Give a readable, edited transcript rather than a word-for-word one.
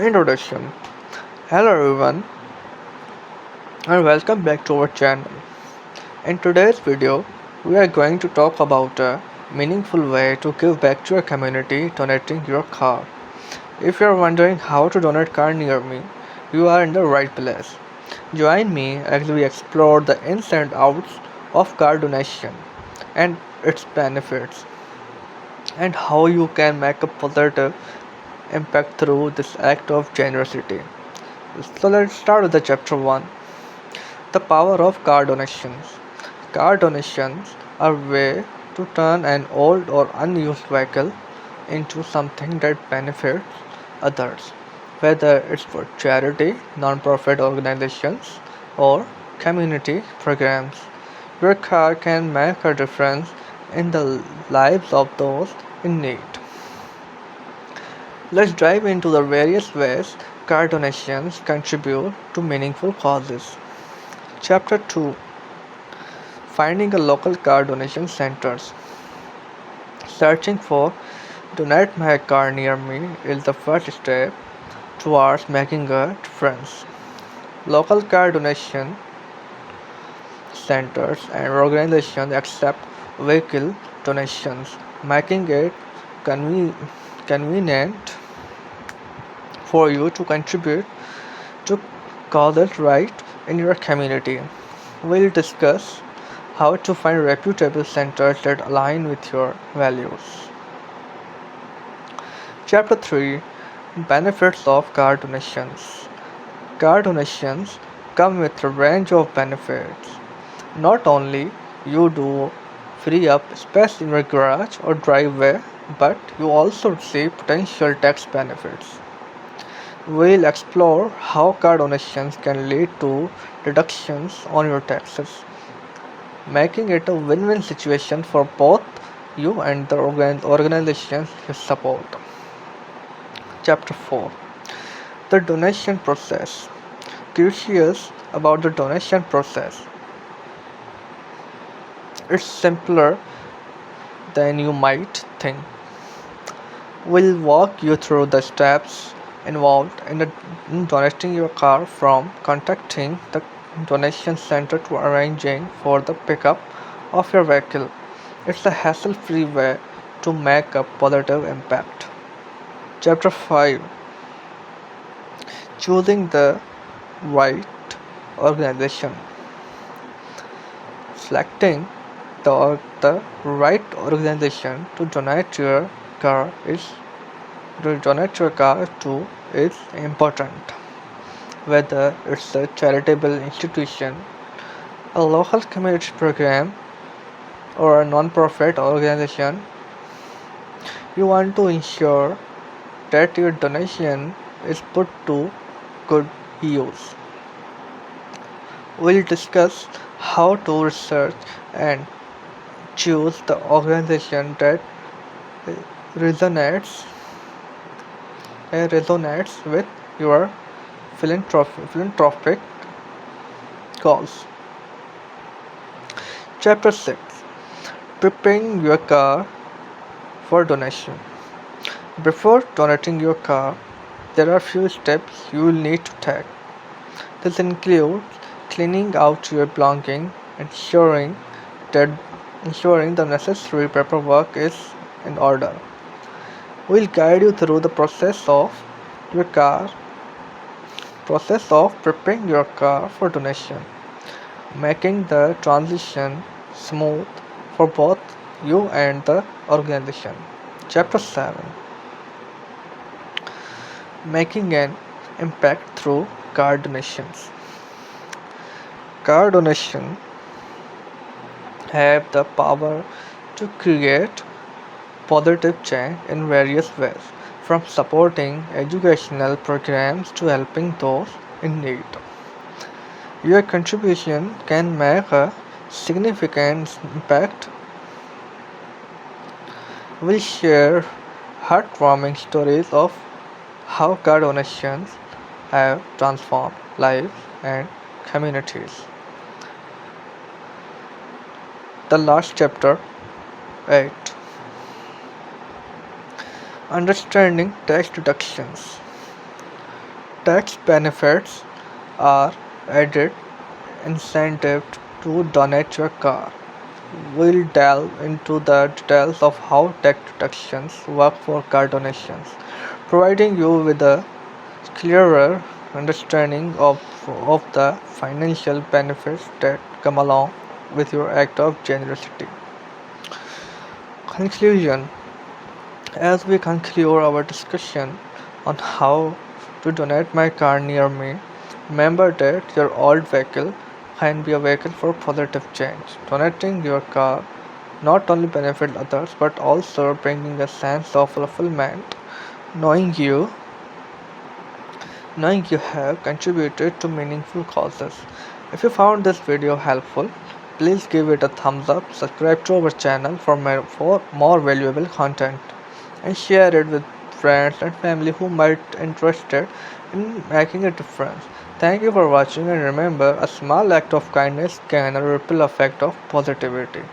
Introduction. Hello everyone and welcome back to our channel. In today's video, we are going to talk about a meaningful way to give back to your community donating your car. If you are wondering how to donate car near me, you are in the right place. Join me as we explore the ins and outs of car donation and its benefits and how you can make a positive impact through this act of generosity. So let's start with the chapter 1. The power of car donations. Car donations are a way to turn an old or unused vehicle into something that benefits others, whether it's for charity, non-profit organizations, or community programs. Your car can make a difference in the lives of those in need. Let's dive into the various ways car donations contribute to meaningful causes. Chapter 2. Finding a local car donation centers. Searching for Donate My Car Near Me is the first step towards making a difference. Local car donation centers and organizations accept vehicle donations, making it conve- convenient for you to contribute to causes right in your community. We'll discuss how to find reputable centers that align with your values. Chapter 3. Benefits of car donations. Car donations come with a range of benefits. Not only you do free up space in your garage or driveway, but you also receive potential tax benefits. We'll explore how car donations can lead to deductions on your taxes, making it a win-win situation for both you and the organizations you support. Chapter 4. The donation process. Curious about the donation process. It's simpler than you might think. We'll walk you through the steps involved in donating your car, from contacting the donation center to arranging for the pickup of your vehicle. It's a hassle free way to make a positive impact. Chapter 5. Choosing the right organization. Selecting the right organization to donate your car to is important. Whether it's a charitable institution, a local community program, or a non-profit organization, you want to ensure that your donation is put to good use. We'll discuss how to research and choose the organization that resonates resonates with your philanthropic goals. Chapter 6. Preparing your car for donation. Before donating your car, there are few steps you will need to take. This includes cleaning out your belongings, that ensuring the necessary paperwork is in order. We'll guide you through the your car process of preparing your car for donation, making the transition smooth for both you and the organization. Chapter 7. Making an impact through car donations. Car donation have the power to create positive change in various ways, from supporting educational programs to helping those in need. Your contribution can make a significant impact. We'll share heartwarming stories of how car donations have transformed lives and communities. The last chapter 8. Understanding tax deductions. tax benefits are added incentive to donate your car. We'll delve into the details of how tax deductions work for car donations, providing you with a clearer understanding of the financial benefits that come along with your act of generosity. Conclusion. As we conclude our discussion on how to donate my car near me, remember that your old vehicle can be a vehicle for positive change. Donating your car not only benefits others but also bringing a sense of fulfillment, knowing you knowing you have contributed to meaningful causes. If you found this video helpful, please give it a thumbs up, subscribe to our channel for more valuable content, and share it with friends and family who might be interested in making a difference. Thank you for watching, and remember, a small act of kindness can have a ripple effect of positivity.